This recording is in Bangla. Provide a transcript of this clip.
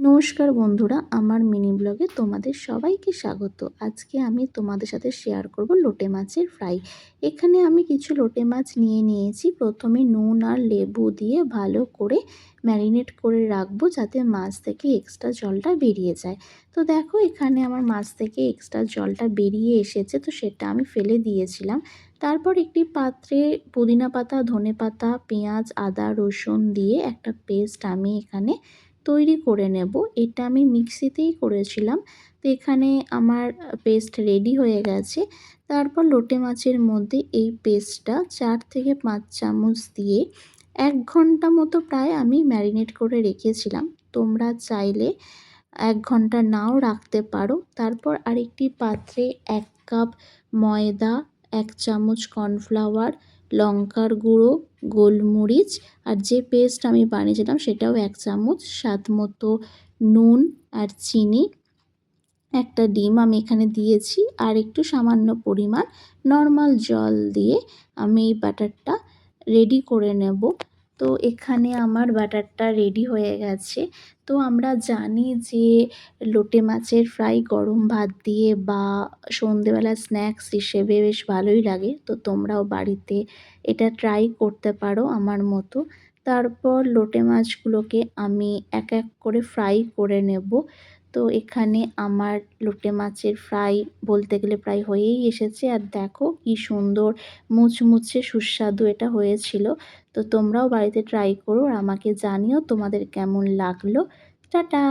নমস্কার বন্ধুরা, আমার মিনি ব্লগে তোমাদের সবাইকে স্বাগত। আজকে আমি তোমাদের সাথে শেয়ার করব লোটে মাছের ফ্রাই। এখানে আমি কিছু লোটে মাছ নিয়ে নিয়েছি। প্রথমে নুন আর লেবু দিয়ে ভালো করে ম্যারিনেট করে রাখবো, যাতে মাছ থেকে এক্সট্রা জলটা বেরিয়ে যায়। তো দেখো, এখানে আমার মাছ থেকে এক্সট্রা জলটা বেরিয়ে এসেছে, তো সেটা আমি ফেলে দিয়েছিলাম। তারপর একটি পাত্রে পুদিনা পাতা, ধনে পাতা, পেঁয়াজ, আদা, রসুন দিয়ে একটা পেস্ট আমি এখানে তৈরি করে নেব। এটা আমি মিক্সিতেই করেছিলাম। তো এখানে আমার পেস্ট রেডি হয়ে গেছে। তারপর লোটে মাছের মধ্যে এই পেস্টটা 4 থেকে 5 চামচ দিয়ে 1 ঘন্টা মতো প্রায় আমি ম্যারিনেট করে রেখেছিলাম। তোমরা চাইলে 1 ঘন্টা নাও রাখতে পারো। তারপর আরেকটি পাত্রে 1 কাপ ময়দা, 1 চামচ কর্নফ্লাওয়ার, লঙ্কার গুঁড়ো, গোলমরিচ আর যে পেস্ট আমি বানিয়েছিলাম সেটাও 1 চামচ, স্বাদ মতো নুন আর চিনি, একটা ডিম আমি এখানে দিয়েছি, আর একটু সামান্য পরিমাণ নর্মাল জল দিয়ে আমি এই ব্যাটারটা রেডি করে নেব। তো এখানে আমার ব্যাটারটা রেডি হয়ে গেছে। তো আমরা জানি যে লোটে মাছের ফ্রাই গরম ভাত দিয়ে বা সন্ধেবেলা স্ন্যাক্স হিসেবে বেশ ভালোই লাগে। তো তোমরাও বাড়িতে এটা ট্রাই করতে পারো আমার মতো। তারপর লোটে মাছগুলোকে আমি এক এক করে ফ্রাই করে নেব। তো এখানে আমার লোটে মাছের ফ্রাই বলতে গেলে প্রায় হয়েই এসেছে। আর দেখো কি সুন্দর মুচমুচে সুস্বাদু এটা হয়েছিল। তো তোমরাও বাড়িতে ট্রাই করো আর আমাকে জানিও তোমাদের কেমন লাগলো। টাটা।